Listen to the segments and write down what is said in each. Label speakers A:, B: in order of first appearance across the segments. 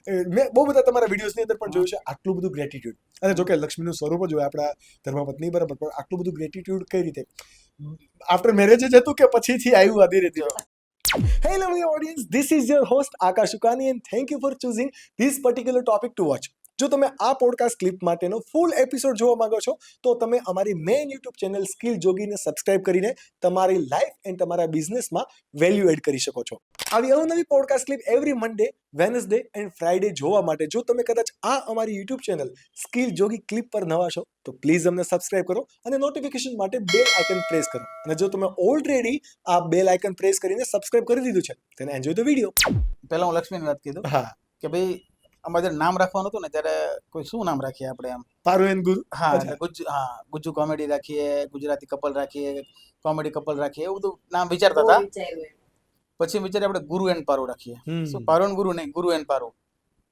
A: મેં બહુ બધા તમારા વિડીયોઝની અંદર પણ જોયું છે આટલું બધું ગ્રેટિટ્યુડ. અને જો કે લક્ષ્મીનું સ્વરૂપ જ હોય આપણા ધર્મપત્ની, બરાબર, પણ આટલું બધું ગ્રેટિટ્યુડ કઈ રીતે આફ્ટર મેરેજ જ હતું કે પછીથી આવ્યું આ ધીરે ધીરે? Hello, my audience. This is your host Akash Ukani, and thank you for choosing this particular topic to watch. જો તમે આ પોડકાસ્ટ ક્લિપ માટેનો ફૂલ એપિસોડ જોવા માંગો છો તો તમે અમારી મેઇન યુટ્યુબ ચેનલ સ્કિલ જોગીને સબસ્ક્રાઇબ કરીને તમારી લાઈફ એન્ડ તમારા બિઝનેસમાં વેલ્યુ એડ કરી શકો છો. આવી અવનવી podcast clip every Monday, Wednesday and Friday જોવા માટે જો તમે કદાચ આ અમારી યુટ્યુબ ચેનલ સ્કિલ જોગી ક્લિપ પર નવા છો તો પ્લીઝ અમને સબસ્ક્રાઇબ કરો અને નોટિફિકેશન માટે બેલ આઇકન પ્રેસ કરો. અને જો તમે ઓલરેડી આ બેલ આઇકન પ્રેસ કરીને સબસ્ક્રાઇબ કરી દીધું છે then enjoy the video.
B: પહેલા હું લક્ષ્મીની વાત કીધું
A: હા,
B: કે ભાઈ અમારે જ્યારે નામ રાખવાનું હતું ને ત્યારે કોઈ શું નામ રાખીએ આપણે આમ?
A: પારુ એન્ડ ગુરુ.
B: હા,
A: અચ્છા.
B: એટલે ગુજ્જુ કોમેડી રાખીએ, ગુજરાતી કપલ રાખીએ, કોમેડી કપલ રાખીએ, એવું બધું નામ વિચારતા હતા. પછી વિચાર્યું આપણે ગુરુ એન્ડ પારુ રાખીએ. શું પારુ એન્ડ ગુરુ નહીં, ગુરુ એન્ડ પારુ.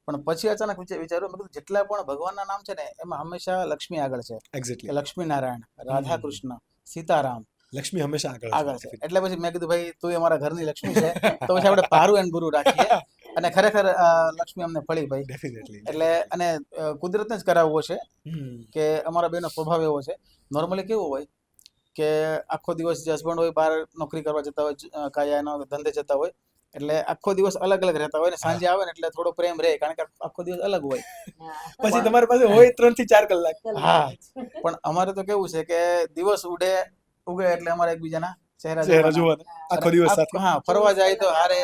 B: પણ પછી અચાનક વિચાર્યું, મેં કીધું જેટલા પણ ભગવાનના નામ છે ને એમાં હંમેશા લક્ષ્મી આગળ છે.
A: એક્ઝેક્ટલી.
B: કે લક્ષ્મી નારાયણ, રાધા કૃષ્ણ, સીતારામ
A: લક્ષ્મી હંમેશા
B: આગળ છે. એટલે પછી મેં કીધું ભાઈ તું અમારા ઘરની લક્ષ્મી છે તો પછી આપણે પારુ એન્ડ ગુરુ રાખીએ. અને ખરેખર લક્ષ્મી અમને ફળી ભાઈ.
A: ડેફિનેટલી.
B: એટલે અને કુદરતને જ કરાવવો છે કે અમારા બેનો સ્વભાવ એવો છે. નોર્મલી કેવું હોય કે આખો દિવસ જે હસબન્ડ હોય બહાર નોકરી કરવા જતા હોય, કાયાનો ધંધે જતા હોય, એટલે આખો દિવસ અલગ અલગ રહેતા હોય ને સાંજે આવે ને એટલે થોડો પ્રેમ રહે, કારણ કે આખો દિવસ અલગ હોય.
A: પછી તમારી પાસે હોય 3 થી 4 કલાક.
B: હા, પણ અમારે તો કેવું છે કે દિવસ ઉગે એટલે અમારે એકબીજાના ચહેરા
A: ચહેરા
B: જોવાના.
A: જોવાના આખો દિવસ સાથે.
B: હા, ફરવા જાય તો હારે,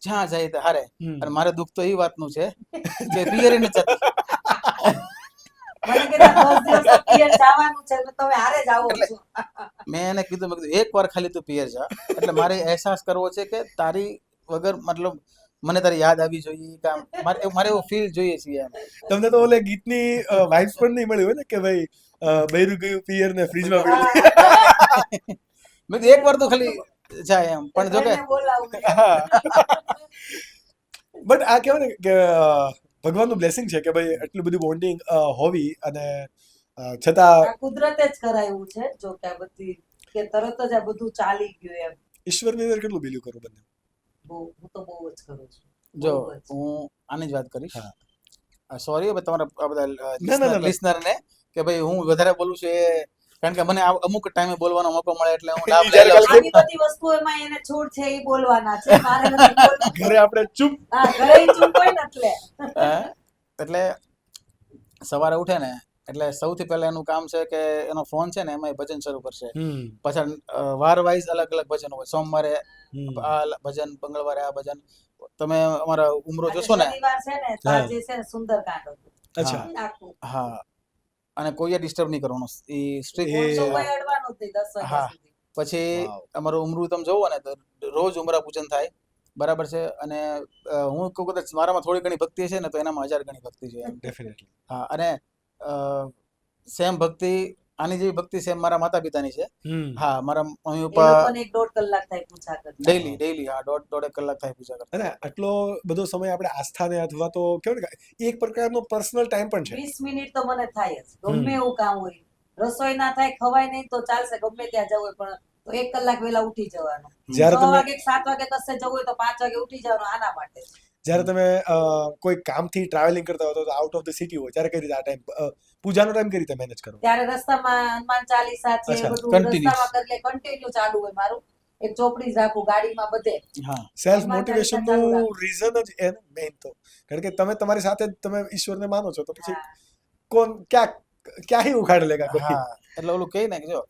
B: જ્યાં જાય તો હારે. અને મારે દુઃખ તો એ વાતનું છે કે પિયર નથી જતી. મેં એને કીધું, મેં કીધું એક વાર ખાલી તું પિયર જા, એટલે મારે અહેસાસ કરવો છે કે તારી વગર મતલબ મને તારી યાદ આવી જોઈએ કે મારે એવો ફીલ જોઈએ છે એમ.
A: તમને તો ઓલે ગીતની વાઇબ્સ પણ નહીં મળી હોય ને કે ભાઈ બૈરું ગયું પિયર ને ફ્રીજમાં પડ્યું.
B: મેં કીધું એક વાર તો ખાલી જાય એમ. પણ જો કે
A: બટ આ કહેવાય ને કે ભગવાનનું બ્લેસિંગ છે કે ભાઈ એટલું બધું બોન્ડિંગ હોવી અને છતાં
C: કુદરતે જ કરાયું છે. જો કે આ બધી કે તરત જ આ બધું ચાલી ગયું એમ.
A: ઈશ્વરની અંદર કેટલું બિલીવ કરું બંને?
C: હું તો બહુ જ કરું છું.
B: જો
C: બહુ જ.
B: હું આની જ વાત કરીશ.
A: હા.
B: સોરી તમારા આ
A: ના,
B: બધા
A: ના.
B: લિસનર ને કે ભાઈ હું વધારે બોલું છું એ કારણ કે મને અમુક ટાઈમે બોલવાનો મોકો મળે એટલે હું લાભ લઈ લઉં છું.
C: આવી બધી વસ્તુઓમાં એને છૂટ છે એ બોલવાના છે. મારે નથી બોલવું.
A: ઘરે આપણે ચૂપ.
C: હા, ઘરે ઈ ચૂપ હોય ને એટલે.
B: એટલે સવારે ઉઠે ને એટલે સૌથી પહેલા એનું કામ છે કે એનો ફોન છે ને એમાં ભજન શરૂ કરશે. પાછા વાર વાઇઝ અલગ અલગ ભજન હોય. સોમવારે આ ભજન, મંગળવારે આ ભજન. તમે અમારા ઉમરો જોશો ને,
C: શનિવાર છે ને તાર જે છે ને સુંદરકાંડ હતું.
A: અચ્છા.
C: આખું.
B: હા, અને કોઈએ ડિસ્ટર્બ નહીં કરવાનું. એ સ્ટ્રિક્ટ.
C: તો કોઈ અડવાનું જ નહીં 10 વાગ્યા
B: હા.
C: સુધી.
B: પછી અમારું ઉમરું તમે જોવો ને તો રોજ ઉમરા પૂજન થાય, બરાબર છે. અને હું કહું કદાચ મારામાં થોડી ઘણી ભક્તિ છે ને તો એનામાં 1000 ગણી ભક્તિ છે એમ.
A: ડેફિનેટલી.
B: હા, અને સેમ ભક્તિ આની જેવી ભક્તિ સેમ મારા માતા પિતાની છે. હા, મારા મમ્મી
C: એ
B: પપ્પા
C: લોકોને 1.5 કલાક થાય પૂજા કરતા.
B: ડેઈલી હા દોઢ કલાક થાય પૂજા કરતા.
A: અને આટલો બધો સમય આપણે આસ્થાને અથવા તો કેવું ને કે એક પ્રકારનો પર્સનલ ટાઈમ પણ છે.
C: 20 મિનિટ તો મને થાય જ. ગમે એવું કામ હોય, રસોઈ ના થાય, ખવાય નહીં તો ચાલશે, ગમે ત્યાં જવું હોય, પણ તો 1 કલાક વહેલા ઉઠી જવાનું.
A: જ્યારે
C: 6
A: તમે
C: વાગે 7 વાગે કશે જવું હોય તો 5 વાગે ઉઠી જવાનું આના માટે.
A: જ્યારે તમે કોઈ કામથી ટ્રાવેલિંગ કરતા હો તો આઉટ ઓફ ધ સિટી હોય ત્યારે કઈ રીતે આ ટાઈમ પૂજાનો ટાઈમ કઈ રીતે મેનેજ કરો?
C: ત્યારે રસ્તામાં હનુમાન ચાલીસા છે,
A: અચ્છા,
C: બધું
B: continuous.
C: રસ્તામાં કરી લે, કન્ટિન્યુ ચાલુ હોય મારું. એક ચોપડી જ રાખું ગાડીમાં બધે.
B: હા,
A: સેલ્ફ
C: હનુમાન
A: મોટિવેશન
C: ચાલીસા ચાલુ
A: નું રીઝન જ એ મેઇન તો, કારણ કે તમે તમારી સાથે જ તમે ઈશ્વરને માનો છો તો પછી
C: હા.
A: કોણ ક્યાં ही ઉખાડ લેગા કોઈ.
B: હા. એટલે ઓલું કહે ને કે જો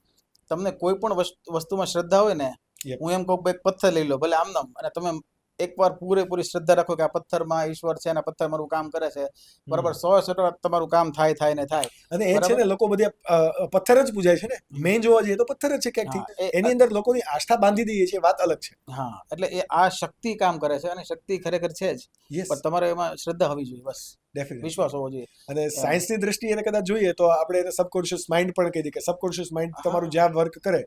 B: તમને કોઈ પણ વસ્તુમાં શ્રદ્ધા હોય ને,
A: Yep.
B: હું એમ કહું કે એક પથ્થર લઈ લો ભલે આમનામ, અને તમે એકવાર પૂરેપૂરી શ્રદ્ધા રાખો કે આ પથ્થરમાં ઈશ્વર છે અને આ પથ્થર મારું કામ કરે છે, બરાબર, 100% તમારું કામ થાય ને થાય.
A: અને એ છે
B: બરાબર.
A: ને લોકો બધી પથ્થર જ પૂજાય છે ને, મેઇન જોવા જઈએ તો પથ્થર જ છે ક્યાંકથી.
B: હા,
A: એની અંદર લોકોની આસ્થા બાંધી દઈએ છે, વાત અલગ છે.
B: હા, એટલે એ આ શક્તિ કામ કરે છે અને શક્તિ ખરેખર છે જ,
A: યસ,
B: પણ તમારે એમાં શ્રદ્ધા હોવી જોઈએ, બસ
A: ડેફિનેટલી.
B: વિશ્વાસ હોવો જોઈએ.
A: અને સાયન્સની દ્રષ્ટિએ એને કદાચ જોઈએ તો આપણે એને સબકોન્શિયસ માઇન્ડ પણ કહી દઈએ કે સબકોન્શિયસ માઇન્ડ તમારું જ્યાં વર્ક કરે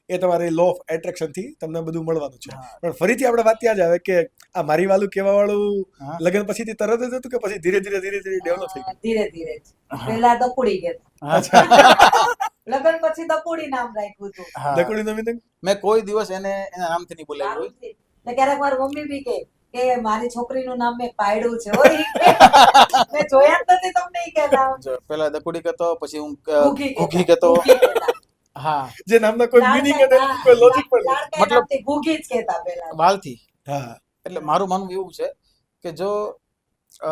A: એ તમારી લો ઓફ એટ્રેક્શન થી તમને બધું મળવાનું છે.
B: હા.
A: પણ ફરીથી આપણે વાત ત્યાં જ આવે કે આ મારી વાલું કેવા વાળું
B: હા.
A: લગ્ન પછીથી તરત જ હતું કે પછી ધીરે ધીરે ડેવલપ થઈ ગયું?
C: ધીરે ધીરે જ.
B: હા.
C: પેલા દપુડી ગયા
B: હા.
C: લગ્ન પછી દપુડી નામ રાખ્યું હતું.
B: હા.
A: દકોડી નવીન
B: મેં કોઈ દિવસ એને એના નામથી નહીં બોલાવ્યું હોય.
C: એટલે ક્યારેક મારી મમ્મી બી કે કે મારી છોકરીનું નામ મેં પાડ્યું છે હો ઈ કે. મેં જોયા જ નથી તમને ઈ કહેતા.
B: જો પેલા દકુડી કહેતો, પછી હું
C: ઘૂઘી
B: ઘૂઘી કહેતો.
C: ઘૂઘી કહેતા.
B: હા,
A: જે નામના કોઈ મિનિંગ અને
C: લાડકા-
A: કોઈ લોજિક પણ નથી.
C: લાડકા
B: મતલબ-
C: નામથી ઘૂઘી જ કહેતા પહેલા.
B: વાલથી.
A: હા
B: એટલે મારું માનવું એવું છે કે જો અ,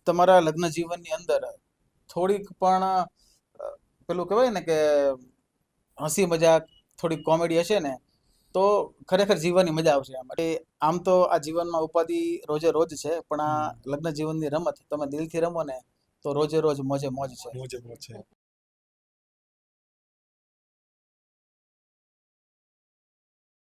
B: તમારા લગ્ન જીવનની અંદર થોડીક પણ પેલું કહેવાય ને કે હસી મજાક, થોડીક કોમેડી હશે ને તો ખરેખર જીવનની મજા આવશે. આમાં આમ તો આ જીવનમાં ઉપાધિ રોજે રોજ છે, પણ આ લગ્ન જીવનની રમત તમે દિલથી રમો ને તો રોજે રોજ મોજે મોજ છે.
A: મોજે મોજ છે.